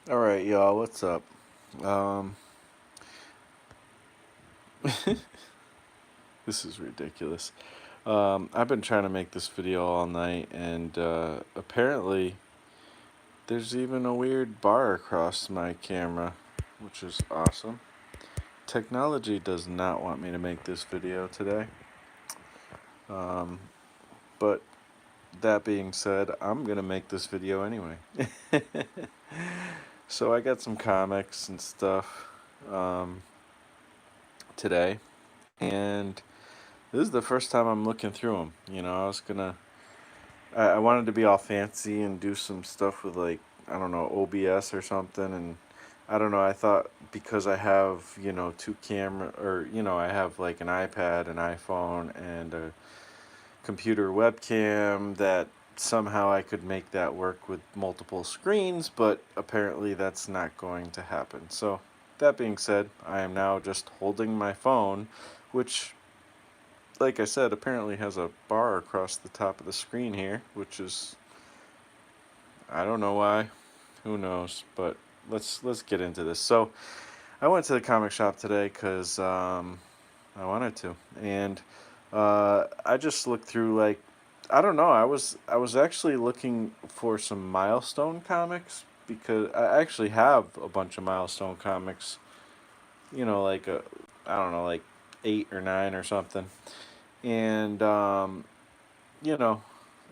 All right, y'all, what's up? Um, this is ridiculous. I've been trying to make this video all night, and apparently there's even a weird bar across my camera, which is awesome. Technology does not want me to make this video today. Um, but that being said, I'm going to make this video anyway. So I got some comics and stuff um, today, and this is the first time I'm looking through them. I wanted to be all fancy and do some stuff with, like, I don't know, OBS or something. And I don't know, I thought because I have, two camera, or, I have like an iPad, an iPhone, and a computer webcam, that somehow I could make that work with multiple screens, but apparently that's not going to happen. So, that being said, I am now just holding my phone, which, like I said, apparently has a bar across the top of the screen here, which is, I don't know why, who knows, but let's get into this. So I went to the comic shop today because I wanted to, and I just looked through, like, I don't know. I was actually looking for some Milestone comics because I actually have a bunch of Milestone comics. Like I don't know, like 8 or 9 or something, and you know,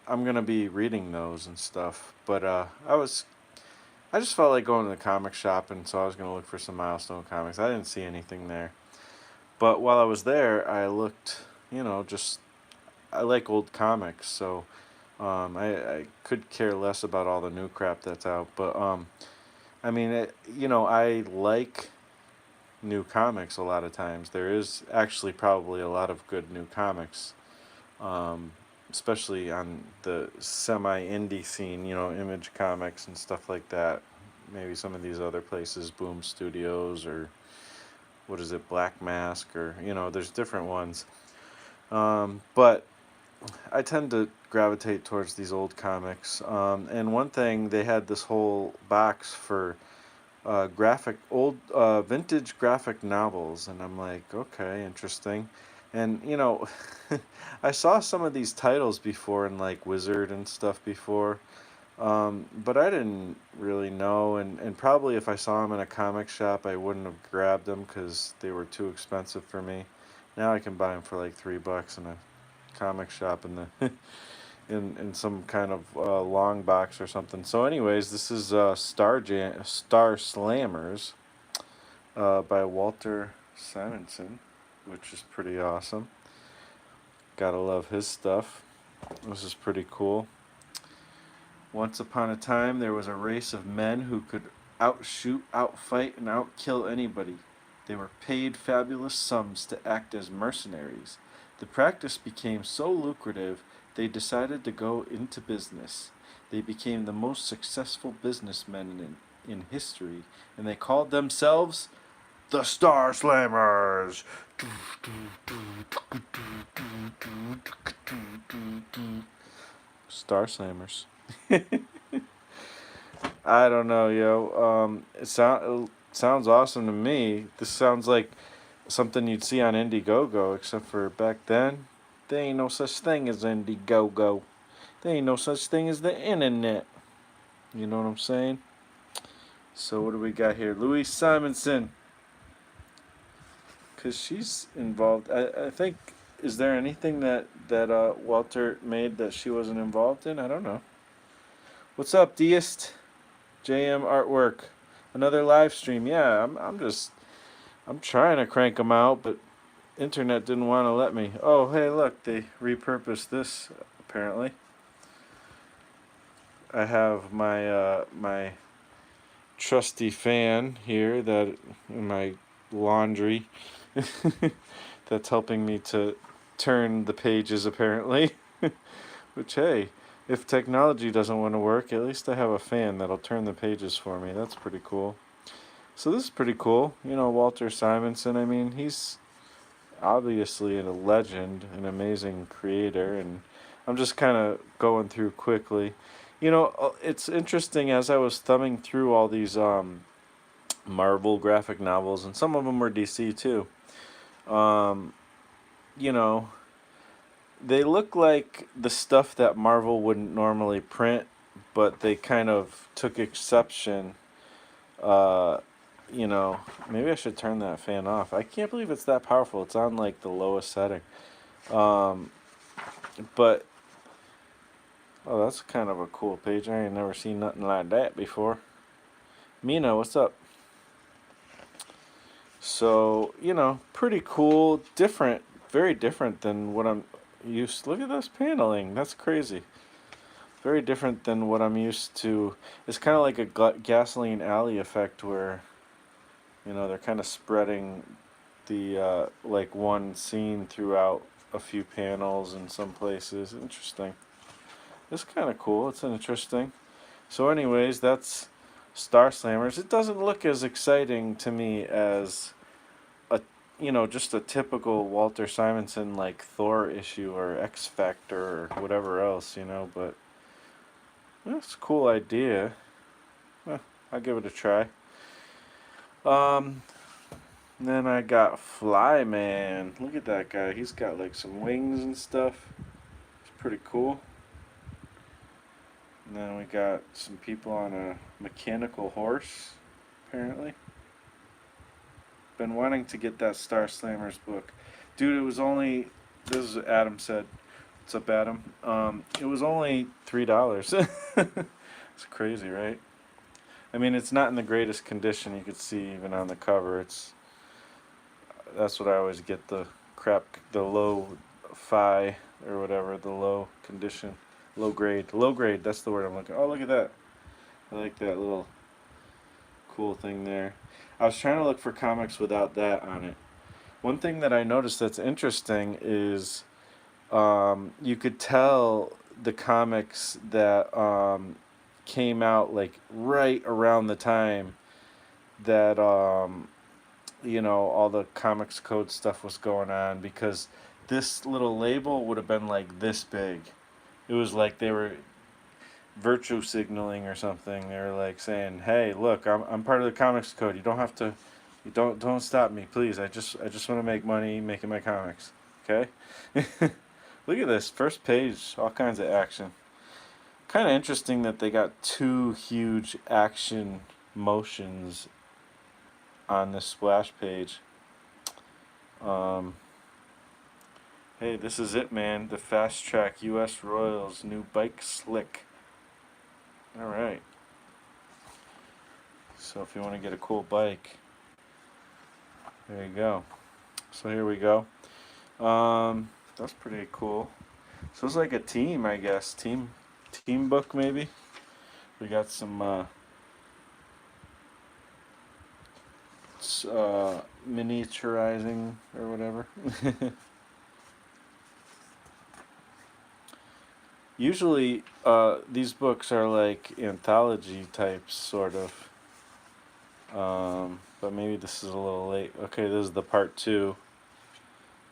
I'm gonna be reading those and stuff. But I just felt like going to the comic shop, and so I was gonna look for some Milestone comics. I didn't see anything there, but while I was there, I looked. Just I like old comics, so I could care less about all the new crap that's out. But I mean, I like new comics a lot of times. There is actually probably a lot of good new comics, um, especially on the semi-indie scene, Image Comics and stuff like that. Maybe some of these other places, Boom Studios, or what is it, Black Mask, or, there's different ones. But I tend to gravitate towards these old comics. And one thing, they had this whole box for vintage graphic novels, and I'm like, okay, interesting. And I saw some of these titles before in, like, Wizard and stuff before, but I didn't really know, and probably if I saw them in a comic shop, I wouldn't have grabbed them because they were too expensive for me. Now I can buy them for like $3 in a comic shop in the in some kind of long box or something. So, anyways, this is Star Slammers by Walter Simonsen, which is pretty awesome. Gotta love his stuff. This is pretty cool. Once upon a time, there was a race of men who could outshoot, outfight, and outkill anybody. They were paid fabulous sums to act as mercenaries. The practice became so lucrative, they decided to go into business. They became the most successful businessmen in history, and they called themselves the Star Slammers. Star Slammers. I don't know, yo. It sounds awesome to me. This sounds like something you'd see on Indiegogo, except for back then, there ain't no such thing as Indiegogo. There ain't no such thing as the internet. You know what I'm saying? So what do we got here? Louise Simonson. Because she's involved. I think, is there anything that Walter made that she wasn't involved in? I don't know. What's up, Deist? JM Artwork. Another live stream. Yeah, I'm trying to crank them out, but internet didn't want to let me. Oh, hey, look, they repurposed this apparently. I have my trusty fan here that in my laundry that's helping me to turn the pages apparently. Which, hey, if technology doesn't want to work, at least I have a fan that'll turn the pages for me. That's pretty cool. So this is pretty cool. Walter Simonson, I mean, he's obviously a legend, an amazing creator, and I'm just kind of going through quickly. It's interesting as I was thumbing through all these Marvel graphic novels, and some of them were DC too. Um, you know, they look like the stuff that Marvel wouldn't normally print, but they kind of took exception. Uh, Maybe I should turn that fan off. I can't believe it's that powerful. It's on like the lowest setting. Um, but oh, that's kind of a cool page. I ain't never seen nothing like that before. Mina, what's up? So, pretty cool, different, very different than what I'm used to. Look at this paneling. That's crazy. Very different than what I'm used to. It's kind of like a gasoline alley effect where, they're kind of spreading the like one scene throughout a few panels in some places. Interesting. It's kind of cool. It's interesting. So, anyways, that's Star Slammers. It doesn't look as exciting to me as a just a typical Walter Simonsen like Thor issue or X Factor or whatever else, but it's a cool idea. I'll give it a try. Um, then I got Flyman. Look at that guy. He's got like some wings and stuff. It's pretty cool. And then we got some people on a mechanical horse, apparently. Been wanting to get that Star Slammers book. Dude, it was only, this is what Adam said. What's up, Adam? It was only $3. It's crazy, right? I mean, it's not in the greatest condition. You could see even on the cover. That's what I always get, the low fi or whatever, the low condition, low grade. Low grade, that's the word I'm looking. Oh, look at that. I like that little cool thing there. I was trying to look for comics without that on it. One thing that I noticed that's interesting is you could tell the comics that came out like right around the time that all the comics code stuff was going on, because this little label would have been like this big. It was like they were virtue signaling or something. They were like saying, "Hey, look, I'm part of the comics code. You don't have to. You don't stop me, please. I just want to make money making my comics." Okay. Look at this first page. All kinds of action. Kind of interesting that they got two huge action motions on this splash page. Hey, this is it, man. The Fast Track U.S. Royals new bike slick. All right. So if you want to get a cool bike, there you go. So here we go. That's pretty cool. So it's like a team, I guess. Team book maybe. We got some miniaturizing or whatever. Usually, these books are like anthology types, sort of. But maybe this is a little late. Okay, this is the part 2.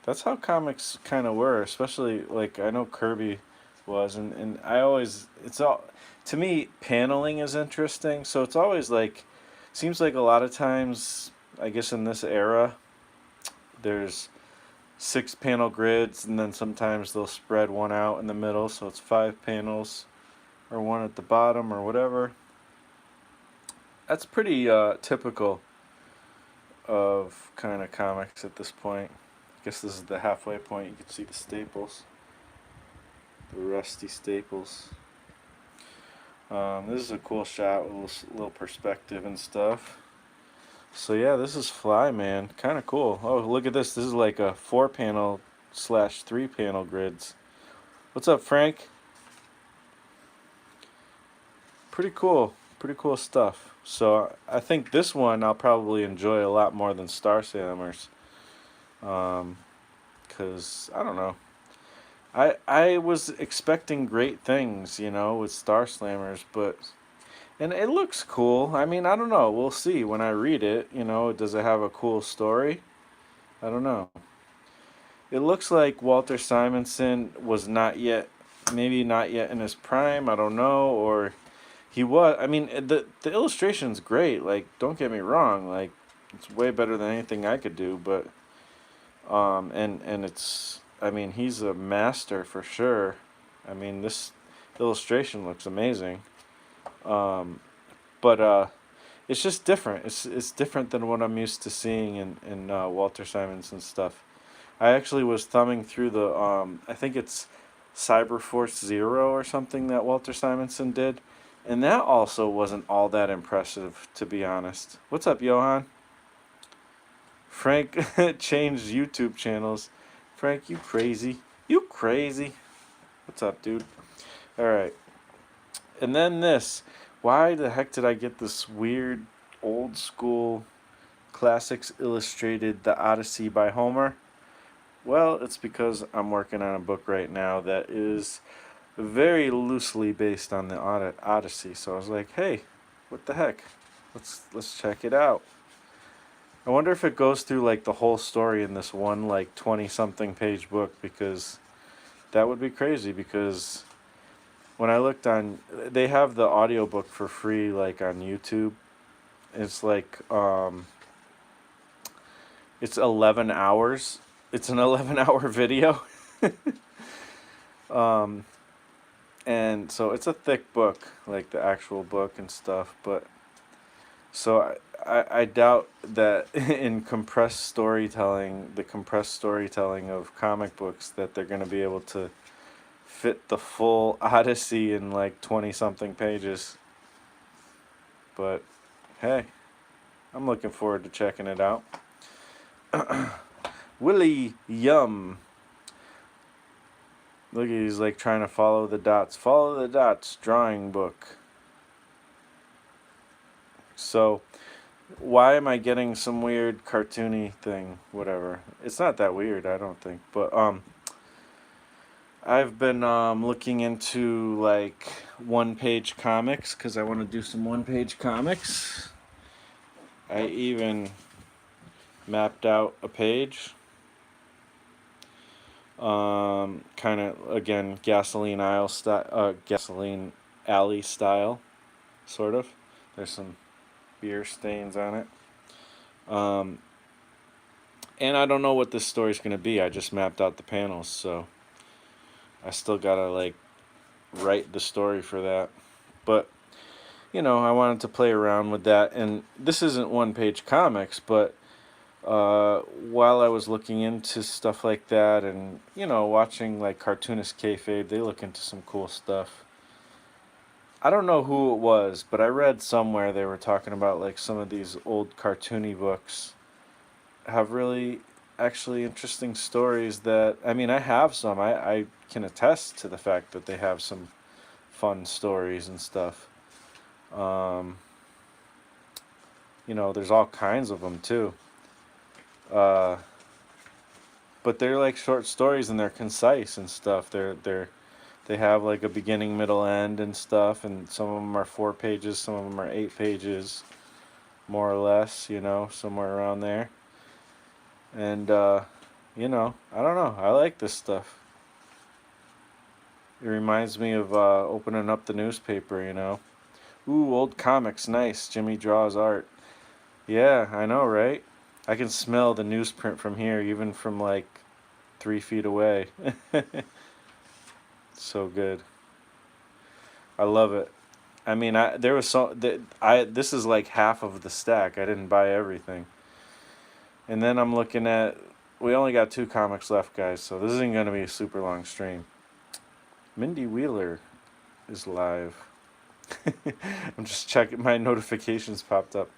That's how comics kind of were, especially like I know Kirby was, and I always, it's all, to me, paneling is interesting. So it's always like, seems like a lot of times, I guess in this era, there's 6 panel grids, and then sometimes they'll spread one out in the middle, so it's 5 panels, or one at the bottom, or whatever. That's pretty typical of kind of comics at this point. I guess this is the halfway point. You can see the staples, the rusty staples. This is a cool shot with a little perspective and stuff. So yeah, this is Flyman. Kind of cool. Oh, look at this. This is like a 4 panel / 3 panel grids. What's up, Frank? Pretty cool. Pretty cool stuff. So I think this one I'll probably enjoy a lot more than Star Slammers. Because, I don't know. I was expecting great things, with Star Slammers, but... And it looks cool. I mean, I don't know. We'll see when I read it. Does it have a cool story? I don't know. It looks like Walter Simonsen was not yet maybe not yet in his prime. I don't know, or he was. I mean, the illustration's great. Like, don't get me wrong. Like, it's way better than anything I could do. But and it's. I mean, he's a master for sure. I mean, this illustration looks amazing. Um, but it's just different. It's different than what I'm used to seeing in Walter Simonson stuff. I actually was thumbing through the I think it's Cyberforce Zero or something that Walter Simonson did, and that also wasn't all that impressive, to be honest. What's up, Johan? Frank changed YouTube channels. Frank, you crazy? You crazy? What's up, dude? All right, and then this. Why the heck did I get this weird old school classics illustrated The Odyssey by Homer? Well, it's because I'm working on a book right now that is very loosely based on the Odyssey. So I was like, hey, what the heck? Let's check it out. I wonder if it goes through like the whole story in this one like 20 something page book, because that would be crazy. Because when I looked on, they have the audiobook for free like on YouTube. It's like it's 11 hours. It's an 11-hour video. um and so it's a thick book, like the actual book and stuff. But so I doubt that in the compressed storytelling of comic books, that they're going to be able to fit the full Odyssey in like 20 something pages. But hey, I'm looking forward to checking it out. Willie Yum. Look, he's like trying to follow the dots. Follow the dots drawing book. So, why am I getting some weird cartoony thing? Whatever. It's not that weird, I don't think. But I've been looking into like one-page comics because I want to do some one-page comics. I even mapped out a page. Kind of again gasoline alley style, sort of. There's some beer stains on it. And I don't know what this story's gonna be. I just mapped out the panels, so I still gotta like write the story for that. But I wanted to play around with that, and this isn't one-page comics, but while I was looking into stuff like that, and watching like cartoonist kayfabe, they look into some cool stuff. I don't know who it was, but I read somewhere they were talking about like some of these old cartoony books have really actually interesting stories. That, I mean, I have some. I can attest to the fact that they have some fun stories and stuff. Um, there's all kinds of them too. Uh, but they're like short stories, and they're concise and stuff. They have like a beginning, middle, end and stuff, and some of them are 4 pages, some of them are 8 pages, more or less, somewhere around there. And I don't know. I like this stuff. It reminds me of opening up the newspaper. Ooh, old comics, nice. Jimmy draws art. Yeah, I know, right? I can smell the newsprint from here, even from like 3 feet away. So good. I love it. I mean, there was so that this is like half of the stack. I didn't buy everything. And then I'm looking at, we only got 2 comics left, guys, so this isn't going to be a super long stream. Mindy Wheeler is live. I'm just checking, my notifications popped up.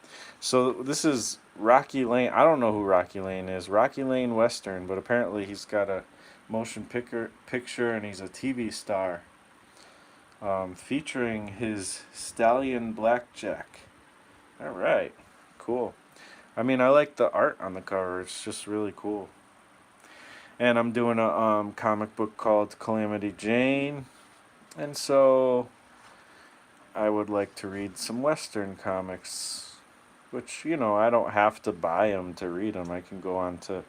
So this is Rocky Lane. I don't know who Rocky Lane is. Rocky Lane Western, but apparently he's got a motion picture, and he's a TV star. Featuring his stallion Blackjack. All right, cool. I mean, I like the art on the cover. It's just really cool. And I'm doing a comic book called Calamity Jane, and so I would like to read some Western comics, which I don't have to buy them to read them. I can go on to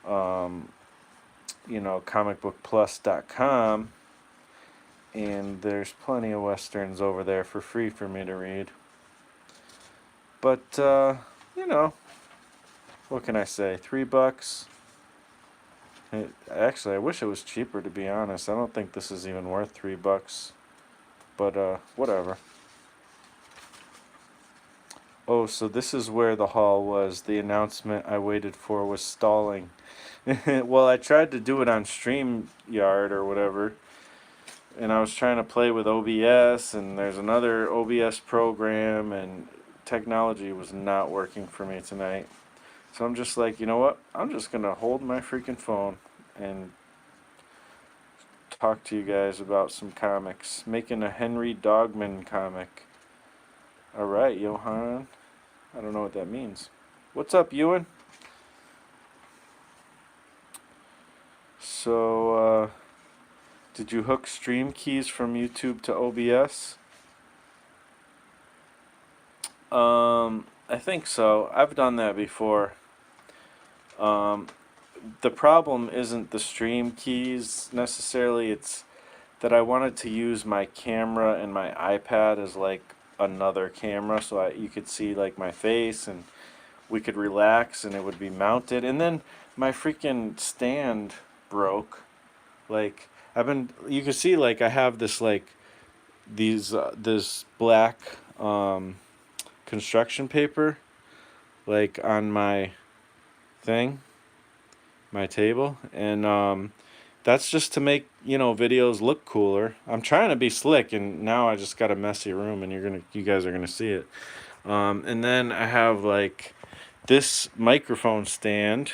comicbookplus.com and there's plenty of westerns over there for free for me to read. But you know, what can I say? $3. Actually, I wish it was cheaper, to be honest. I don't think this is even worth $3. But whatever. Oh, so this is where the haul was. The announcement I waited for was stalling. Well, I tried to do it on StreamYard or whatever, and I was trying to play with OBS, and there's another OBS program, and technology was not working for me tonight. So I'm just like, you know what? I'm just gonna hold my freaking phone and talk to you guys about some comics. Making a Henry Dogman comic. Alright, Johan. I don't know what that means. What's up, Ewan? So, did you hook stream keys from YouTube to OBS? I think so. I've done that before. The problem isn't the stream keys necessarily, it's that I wanted to use my camera and my iPad as like another camera, so you could see like my face and we could relax and it would be mounted. And then my freaking stand broke. Like you can see like I have this like this black construction paper like on my thing, my table, and that's just to make, you know, videos look cooler. I'm trying to be slick, and now I just got a messy room, and you guys are gonna see it. And then I have like this microphone stand,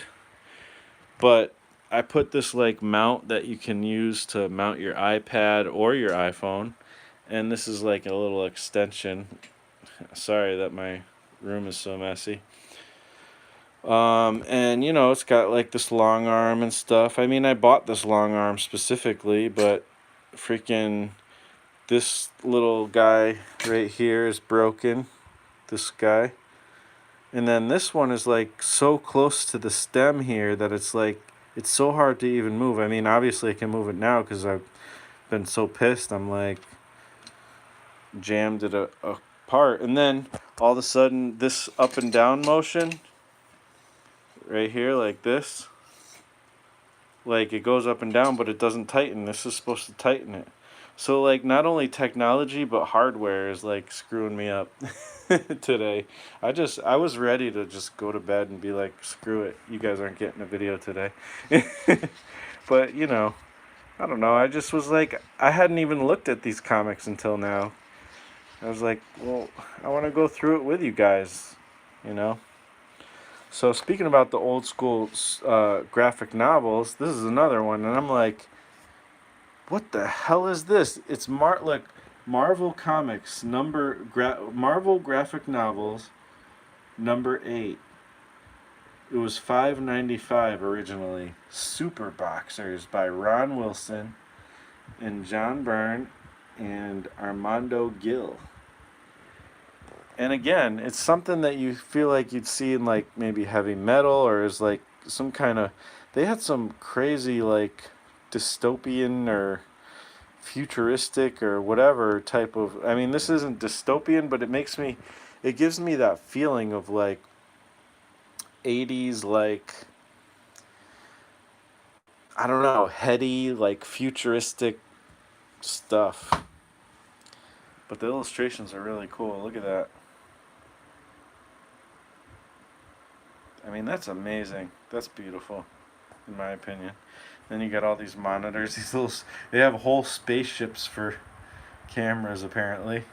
but I put this like mount that you can use to mount your iPad or your iPhone, and this is like a little extension. Sorry that my room is so messy. And you know, it's got like this long arm and stuff. I mean, I bought this long arm specifically, but freaking this little guy right here is broken. This guy. And then this one is like so close to the stem here that it's like, it's so hard to even move. I mean, obviously I can move it now because I've been so pissed. I'm like, jammed it apart. And then all of a sudden, this up and down motion right here, like this, like it goes up and down, but it doesn't tighten. This is supposed to tighten it. So like not only technology but hardware is like screwing me up today. I was ready to just go to bed and be like, screw it, you guys aren't getting a video today. But you know, I don't know, I just was like, I hadn't even looked at these comics until now. I was like, well, I want to go through it with you guys, you know. So speaking about the old school graphic novels, this is another one, and I'm like, what the hell is this? It's Marvel Comics Marvel graphic novels number 8. It was $5.95 originally. Super Boxers by Ron Wilson and John Byrne and Armando Gil. And again, it's something that you feel like you'd see in like maybe heavy metal, or is like some kind of, they had some crazy like dystopian or futuristic or whatever type of, I mean, this isn't dystopian, but it gives me that feeling of like 80s, like, I don't know, heady, like futuristic stuff. But the illustrations are really cool. Look at that. I mean, that's amazing. That's beautiful, in my opinion. Then you got all these monitors. They have whole spaceships for cameras, apparently.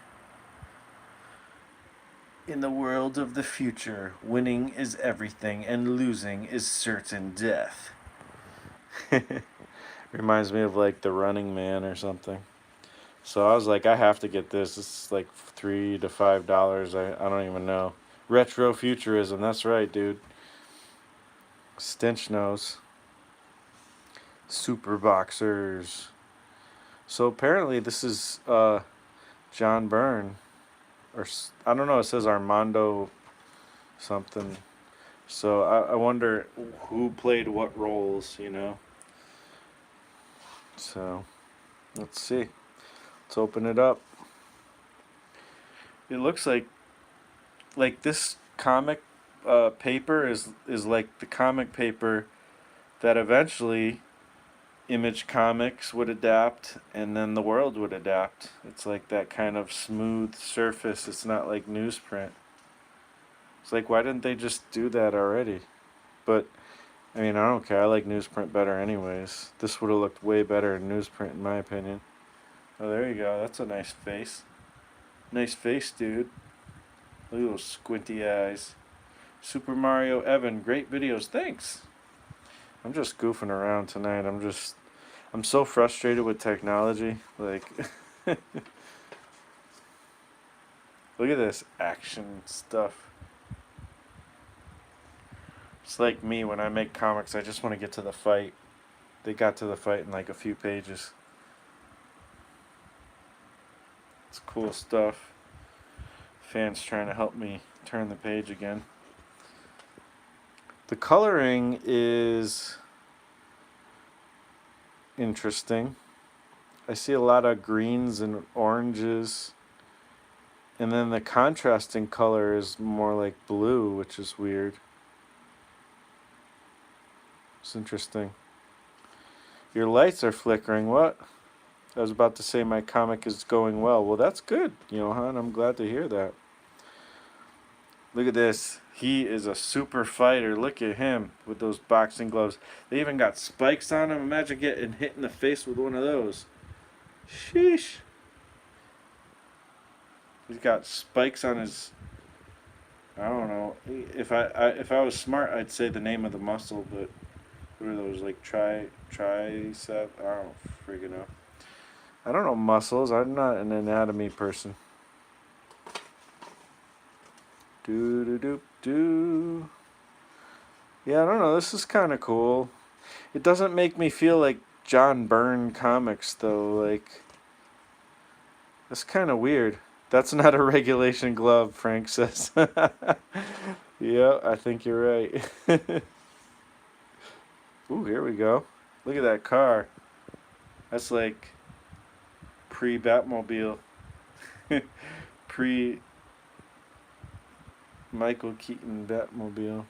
In the world of the future, winning is everything and losing is certain death. Reminds me of like The Running Man or something. So I was like, I have to get this. It's like $3 to $5. I don't even know. Retro futurism. That's right, dude. Stench nose. Super Boxers. So apparently this is John Byrne, or I don't know. It says Armando something. So I wonder who played what roles, you know. So let's see. Let's open it up. It looks like this comic paper is like the comic paper that eventually Image Comics would adapt, and then the world would adapt. It's like that kind of smooth surface. It's not like newsprint. It's like, why didn't they just do that already? But I mean, I don't care. I like newsprint better, anyways. This would have looked way better in newsprint, in my opinion. Oh, there you go. That's a nice face. Nice face, dude. Look at those squinty eyes. Super Mario Evan, great videos. Thanks. I'm just goofing around tonight. I'm so frustrated with technology. Like, look at this action stuff. It's like me when I make comics. I just want to get to the fight. They got to the fight in like a few pages. It's cool stuff. Fans trying to help me turn the page again. The coloring is interesting. I see a lot of greens and oranges. And then the contrasting color is more like blue, which is weird. It's interesting. Your lights are flickering. What? I was about to say my comic is going well. Well, that's good, Johan. I'm glad to hear that. Look at this. He is a super fighter. Look at him with those boxing gloves. They even got spikes on him. Imagine getting hit in the face with one of those. Sheesh. He's got spikes on his... I don't know. If I was smart, I'd say the name of the muscle, but what are those, like tricep? I don't freaking know. I don't know muscles. I'm not an anatomy person. Do. Yeah, I don't know. This is kind of cool. It doesn't make me feel like John Byrne comics, though. Like, that's kind of weird. That's not a regulation glove, Frank says. Yeah, I think you're right. Ooh, here we go. Look at that car. That's like pre-Batmobile. Pre-Michael Keaton Batmobile.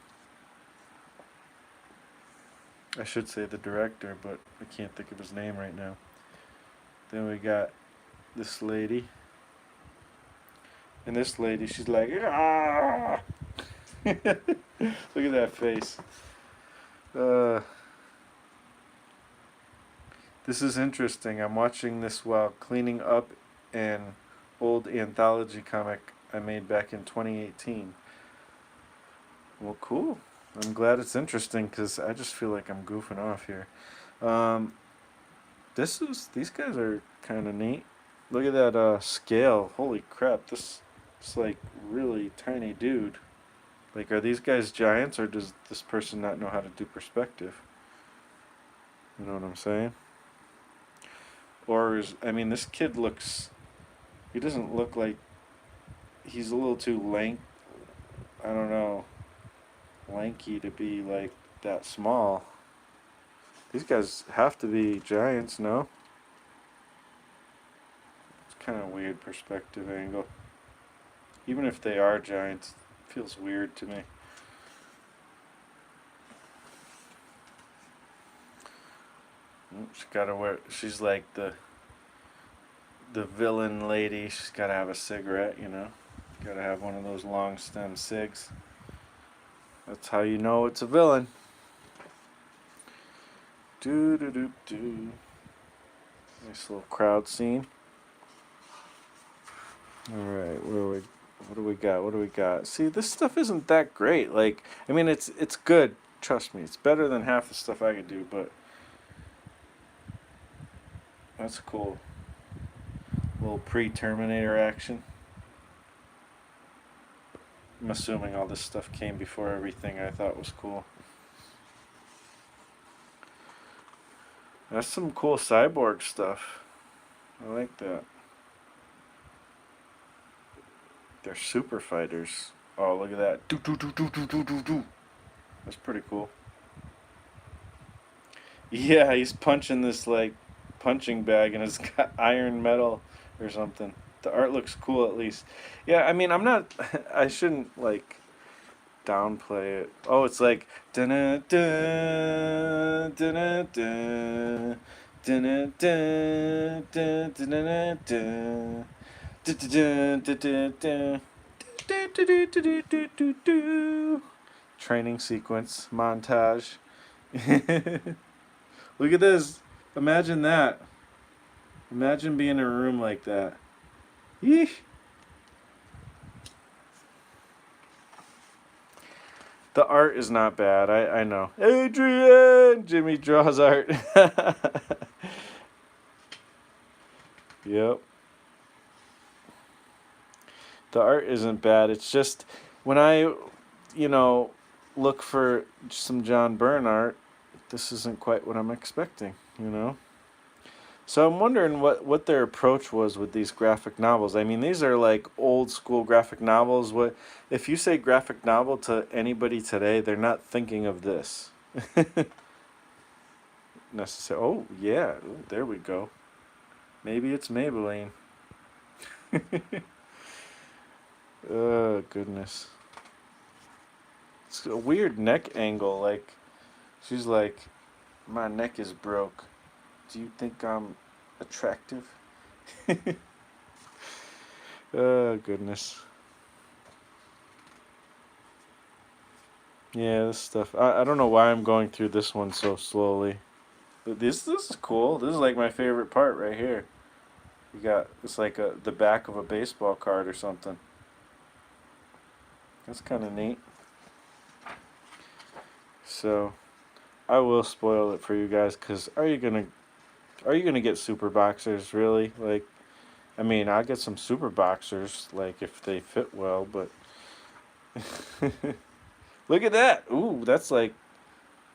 I should say the director, but I can't think of his name right now. Then we got this lady. And this lady, she's like, ah! Look at that face. This is interesting. I'm watching this while cleaning up an old anthology comic I made back in 2018. Well, cool. I'm glad it's interesting because I just feel like I'm goofing off here. These guys are kind of neat. Look at that scale. Holy crap! This is like really tiny dude. Like, are these guys giants, or does this person not know how to do perspective? You know what I'm saying? Or this kid he doesn't look like, he's a little too I don't know, lanky to be like that small. These guys have to be giants, no? It's kind of weird perspective angle. Even if they are giants, it feels weird to me. She's like the villain lady. She's got to have a cigarette, Got to have one of those long stem cigs. That's how you know it's a villain. Do. Nice little crowd scene. Alright, what do we got? See, this stuff isn't that great. Like, it's good. Trust me, it's better than half the stuff I could do, but that's cool. A little pre-Terminator action. I'm assuming all this stuff came before everything I thought was cool. That's some cool cyborg stuff. I like that. They're super fighters. Oh, look at that. Do. That's pretty cool. Yeah, he's punching this like punching bag and it's got iron metal or something. The art looks cool at least. Yeah, I mean, I'm not. I shouldn't like downplay it. Oh, it's like dun dun dun dun dun dun dun dun dun dun. Training sequence montage. Look at this. Imagine that. Imagine being in a room like that. Yeesh. The art is not bad. I know. Adrian! Jimmy draws art. Yep. The art isn't bad. It's just when I, you know, look for some John Byrne art, this isn't quite what I'm expecting, you know? So I'm wondering what their approach was with these graphic novels. I mean, these are like old school graphic novels. What if you say graphic novel to anybody today, they're not thinking of this. Necessary. Oh yeah, ooh, there we go. Maybe it's Maybelline. Oh goodness. It's a weird neck angle. Like she's like, my neck is broke. Do you think I'm attractive? Oh goodness. Yeah, this stuff. I don't know why I'm going through this one so slowly. But this is cool. This is like my favorite part right here. You got it's like the back of a baseball card or something. That's kind of neat. So I will spoil it for you guys. Cause are you gonna get super boxers really? Like, I mean, I'll get some super boxers like if they fit well, but look at that. Ooh, that's like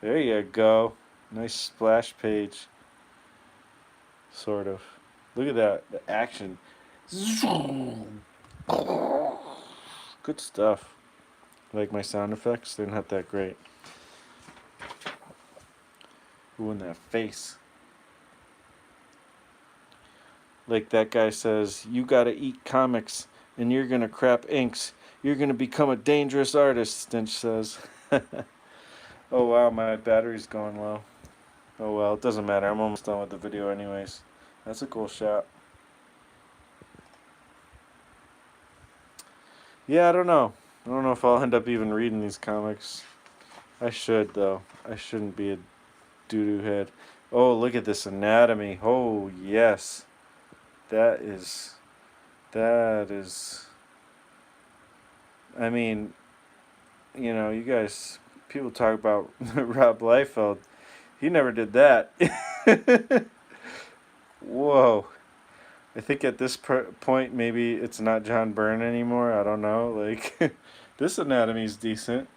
there you go. Nice splash page. Sort of. Look at that. The action. Good stuff. Like my sound effects, they're not that great. Ooh, in that face. Like that guy says, you gotta eat comics and you're gonna crap inks. You're gonna become a dangerous artist, Stinch says. Oh wow, my battery's going low. Oh well, it doesn't matter. I'm almost done with the video anyways. That's a cool shot. Yeah, I don't know. I don't know if I'll end up even reading these comics. I should though. I shouldn't be a doo-doo head. Oh, look at this anatomy. Oh, yes. That is I mean, you know, you guys people talk about Rob Liefeld. He never did that. Whoa. I think at this point maybe it's not John Byrne anymore. I don't know. Like this anatomy's decent.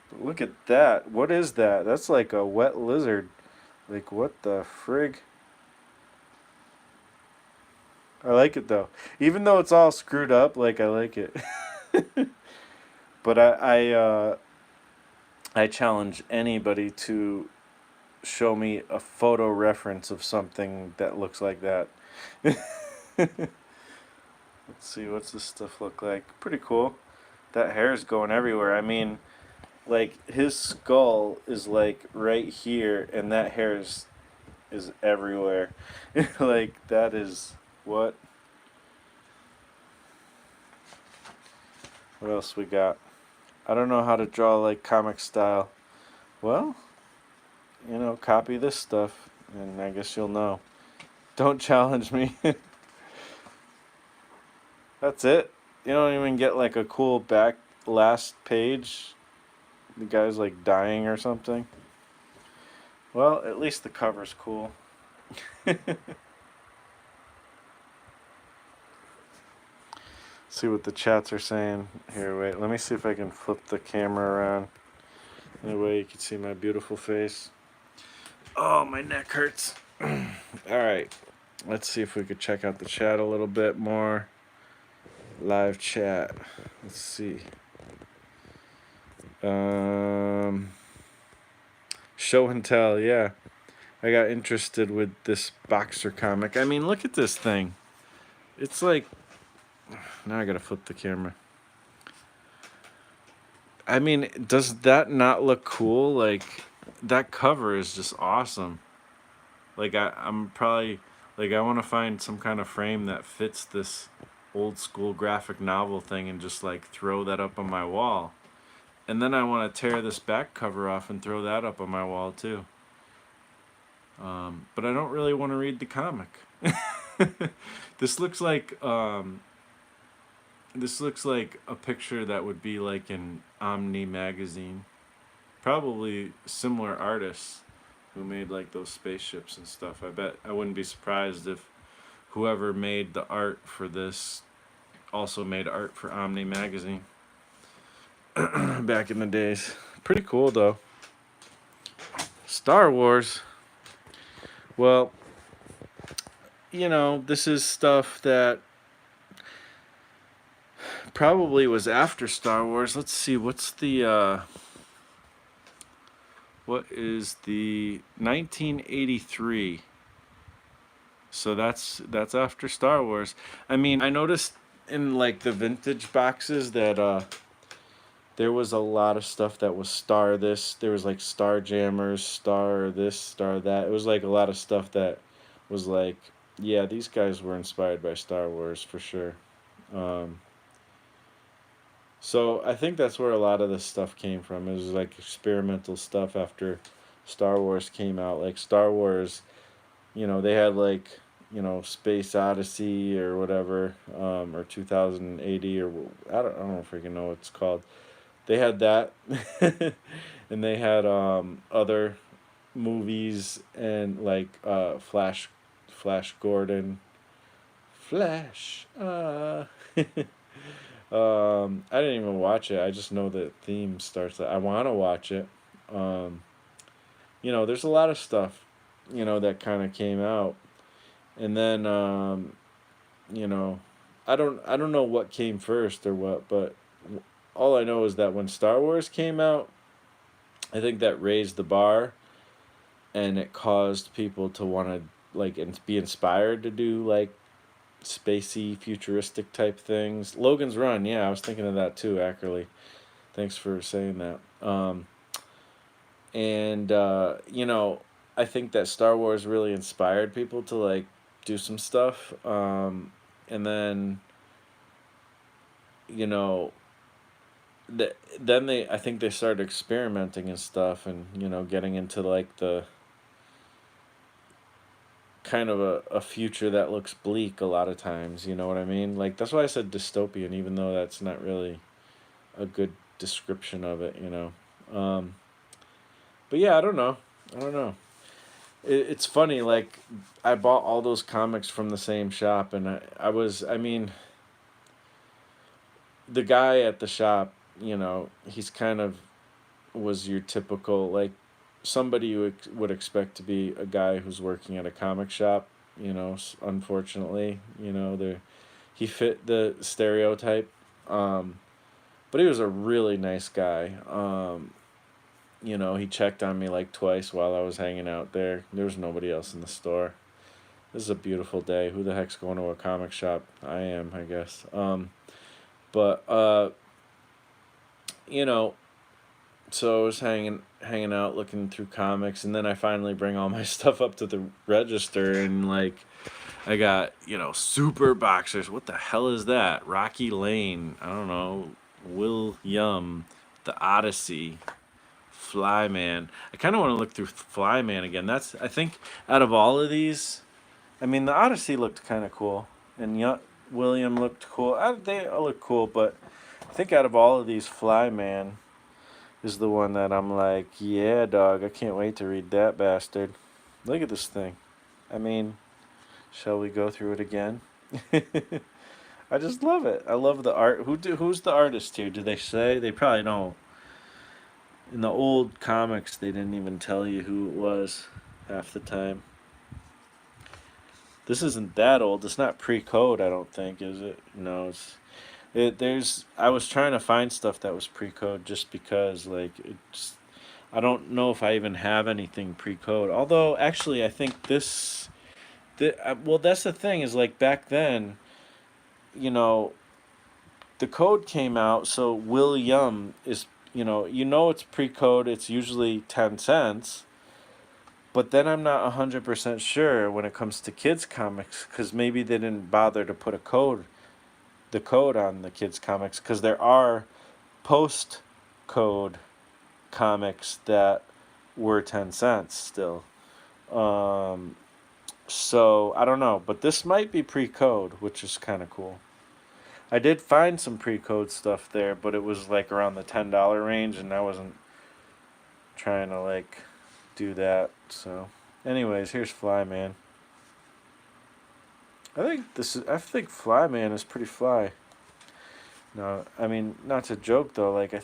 But look at that. What is that? That's like a wet lizard. Like what the frig? I like it though. Even though it's all screwed up, like I like it. But I challenge anybody to show me a photo reference of something that looks like that. Let's see, what's this stuff look like? Pretty cool. That hair's going everywhere. I mean, like his skull is like right here, and that hair is everywhere. Like that is what? What else we got? I don't know how to draw like comic style. Well, you know, copy this stuff, and I guess you'll know. Don't challenge me. That's it. You don't even get like a cool back last page. The guy's like dying or something. Well, at least the cover's cool. See what the chats are saying. Here, wait. Let me see if I can flip the camera around. That way you can see my beautiful face. Oh, my neck hurts. Alright. Let's see if we could check out the chat a little bit more. Live chat. Let's see. Show and tell, yeah. I got interested with this boxer comic. I mean, look at this thing. It's like, now I gotta flip the camera. I mean, does that not look cool? Like, that cover is just awesome. Like, I'm probably, like, I want to find some kind of frame that fits this old school graphic novel thing and just, like, throw that up on my wall. And then I want to tear this back cover off and throw that up on my wall, too. But I don't really want to read the comic. This looks like, this looks like a picture that would be like in Omni magazine. Probably similar artists who made like those spaceships and stuff. I bet I wouldn't be surprised if whoever made the art for this also made art for Omni magazine back in the days. Pretty cool though. Star Wars. Well, you know, this is stuff that probably was after Star Wars. Let's see, what is the 1983? So that's after Star Wars. I mean, I noticed in like the vintage boxes that there was a lot of stuff that was Star this. There was like Star Jammers, Star this, Star that. It was like a lot of stuff that was like, yeah, these guys were inspired by Star Wars for sure. Um, so I think that's where a lot of this stuff came from. It was like experimental stuff after Star Wars came out. Like Star Wars, you know, they had like, you know, Space Odyssey or whatever, or 2080 or I don't freaking know what it's called. They had that, and they had other movies and like Flash Gordon, Flash. I didn't even watch it. I just know the theme starts. I want to watch it. Um, you know, there's a lot of stuff, you know, that kind of came out, and then you know, I don't know what came first or what, but all I know is that when Star Wars came out, I think that raised the bar, and it caused people to want to like and be inspired to do like spacey, futuristic type things. Logan's Run, yeah, I was thinking of that too. Accurately, thanks for saying that. And you know, I think that Star Wars really inspired people to like do some stuff. And then you know, then I think they started experimenting and stuff, and you know, getting into like the kind of a future that looks bleak a lot of times. You know what I mean? Like that's why I said dystopian, even though that's not really a good description of it. You know. But yeah, I don't know. I don't know. It's funny. Like I bought all those comics from the same shop, and I mean, the guy at the shop, you know, he's kind of was your typical like somebody you would expect to be a guy who's working at a comic shop. You know, unfortunately, you know, he fit the stereotype. Um, but he was a really nice guy. You know, he checked on me like twice while I was hanging out there. There was nobody else in the store. This is a beautiful day. Who the heck's going to a comic shop? I am, I guess. But you know, so I was hanging out looking through comics, and then I finally bring all my stuff up to the register, and like I got, you know, super boxers. What the hell is that? Rocky Lane. I don't know. William, the Odyssey, Flyman. I kind of want to look through Flyman again. That's, I think out of all of these, I mean the Odyssey looked kind of cool, and William looked cool. They all look cool, but I think out of all of these, Flyman is the one that I'm like, yeah, dog, I can't wait to read that bastard. Look at this thing. I mean, shall we go through it again? I just love it. I love the art. Who's the artist here? Do they say? They probably don't. In the old comics, they didn't even tell you who it was half the time. This isn't that old. It's not pre-code, I don't think, is it? No, there's I was trying to find stuff that was pre-code just because like it just, I don't know if I even have anything pre-code. Although, actually, I think well, that's the thing is like back then, you know, the code came out, so William is, it's pre-code. It's usually 10 cents. But then I'm not 100% sure when it comes to kids comics because maybe they didn't bother to put the code on the kids comics because there are post code comics that were 10 cents still. Um, so I don't know, but this might be pre-code, which is kind of cool. I did find some pre-code stuff there, but it was like around the $10 range, and I wasn't trying to like do that. So, anyways, here's Flyman. I think Flyman is pretty fly. No, I mean not to joke though. Like I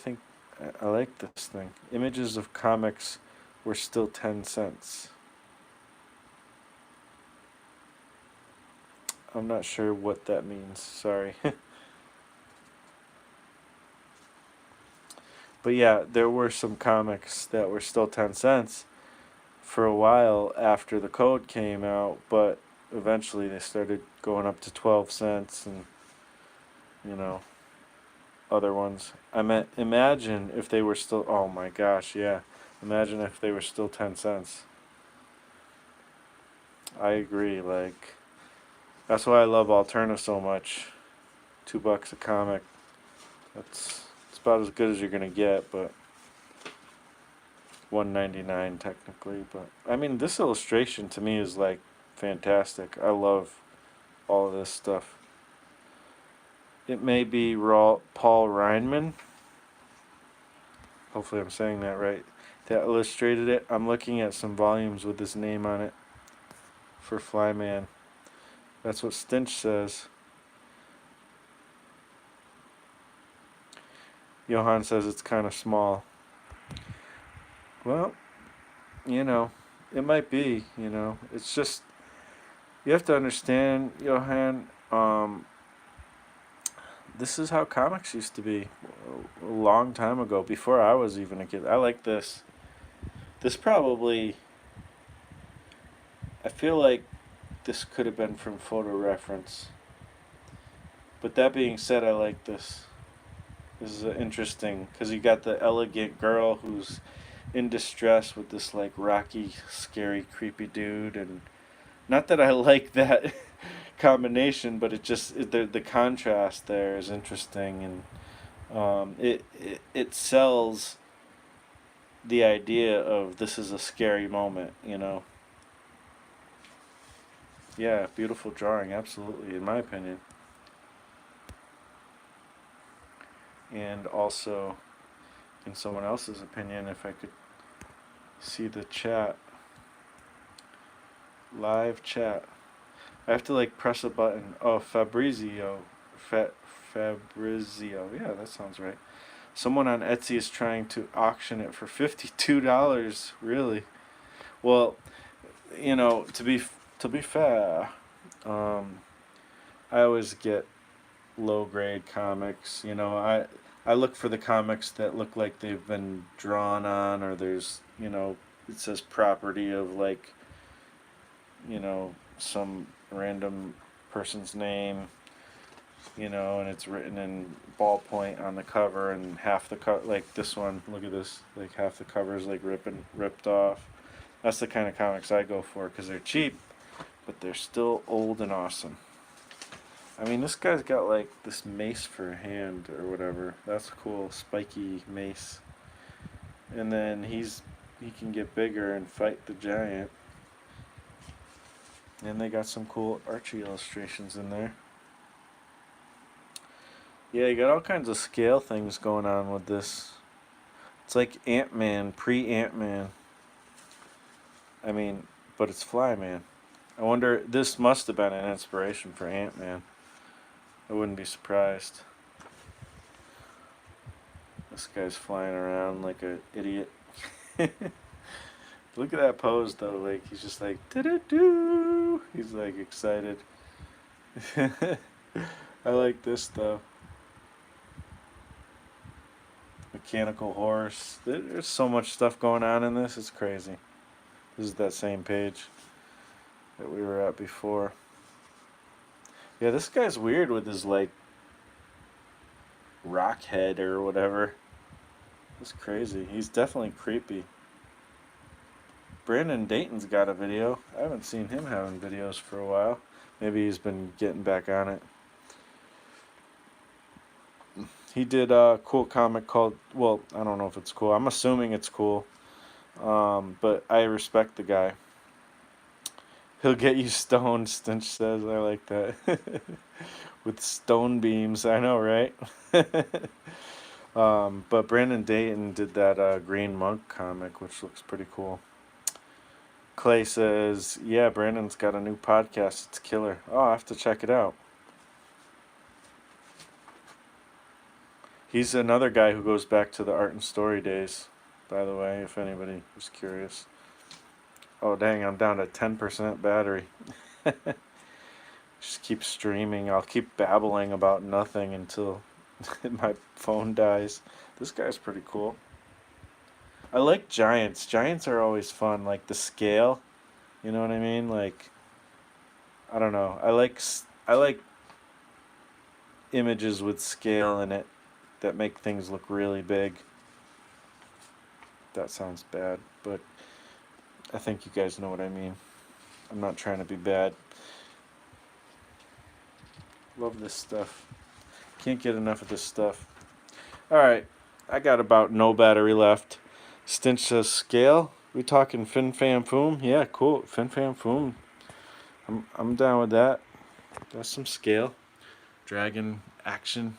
like this thing. Images of comics were still 10 cents. I'm not sure what that means. Sorry. But yeah, there were some comics that were still 10 cents for a while after the code came out, but eventually they started going up to 12 cents and, you know, other ones. I meant, imagine if they were still, oh my gosh, yeah. Imagine if they were still 10 cents. I agree, like, that's why I love Alterna so much. $2 a comic. It's about as good as you're gonna get, but $1.99 technically. But I mean, this illustration to me is like fantastic. I love all of this stuff. It may be Paul Reinman. Hopefully, I'm saying that right. That illustrated it. I'm looking at some volumes with his name on it for Flyman. That's what Stinch says. Johan says it's kind of small. Well, it might be, It's just, you have to understand, Johan, this is how comics used to be a long time ago, before I was even a kid. I like this. This probably, I feel like this could have been from photo reference. But that being said, I like this. This is interesting because you got the elegant girl who's in distress with this like rocky, scary, creepy dude, and not that I like that combination, but the contrast there is interesting, and it sells the idea of this is a scary moment. Yeah, beautiful drawing, absolutely, in my opinion. And also, in someone else's opinion, if I could see the chat, live chat. I have to like press a button. Oh, Fabrizio. Fabrizio. Yeah, that sounds right. Someone on Etsy is trying to auction it for $52. Really? Well, to be fair, um, I always get low grade comics. I look for the comics that look like they've been drawn on, or there's it says property of like some random person's name, and it's written in ballpoint on the cover, and half the like this one, look at this, like half the cover is like ripped off. That's the kind of comics I go for because they're cheap, but they're still old and awesome. I mean, this guy's got like this mace for a hand or whatever. That's cool, spiky mace. And then he can get bigger and fight the giant. And they got some cool Archie illustrations in there. Yeah, you got all kinds of scale things going on with this. It's like Ant-Man, pre-Ant-Man. I mean, but it's Flyman. I wonder, this must have been an inspiration for Ant-Man. I wouldn't be surprised. This guy's flying around like an idiot. Look at that pose though, like he's just like do. He's like excited. I like this though. Mechanical Horse. There's so much stuff going on in this. It's crazy. This is that same page that we were at before. Yeah, this guy's weird with his like rock head or whatever. It's crazy. He's definitely creepy. Brandon Dayton's got a video. I haven't seen him having videos for a while. Maybe he's been getting back on it. He did a cool comic called, well, I don't know if it's cool. I'm assuming it's cool. But I respect the guy. He'll get you stoned, Stinch says. I like that. With stone beams. I know, right? But Brandon Dayton did that Green Monk comic, which looks pretty cool. Clay says, yeah, Brandon's got a new podcast. It's killer. Oh, I have to check it out. He's another guy who goes back to the art and story days, by the way, if anybody was curious. Oh, dang, I'm down to 10% battery. Just keep streaming. I'll keep babbling about nothing until my phone dies. This guy's pretty cool. I like giants. Giants are always fun. Like the scale, you know what I mean? Like, I don't know. I like images with scale in it that make things look really big. That sounds bad, but I think you guys know what I mean. I'm not trying to be bad. Love this stuff. Can't get enough of this stuff. Alright, I got about no battery left. Stinch says scale. We talking fin fam foom? Yeah, cool. Fin fam foom. I'm down with that. That's some scale. Dragon action.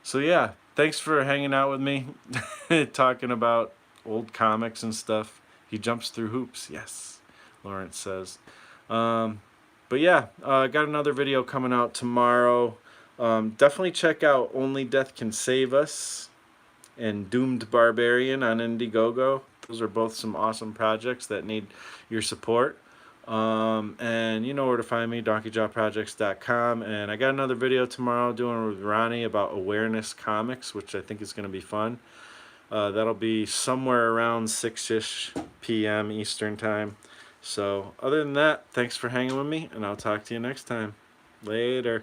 So yeah, thanks for hanging out with me. Talking about old comics and stuff. He jumps through hoops. Yes, Lawrence says. But yeah, got another video coming out tomorrow. Definitely check out Only Death Can Save Us and Doomed Barbarian on Indiegogo. Those are both some awesome projects that need your support. And you know where to find me, donkeyjawprojects.com. And I got another video tomorrow doing with Ronnie about awareness comics, which I think is going to be fun. That'll be somewhere around 6-ish p.m. Eastern time. So other than that, thanks for hanging with me, and I'll talk to you next time. Later.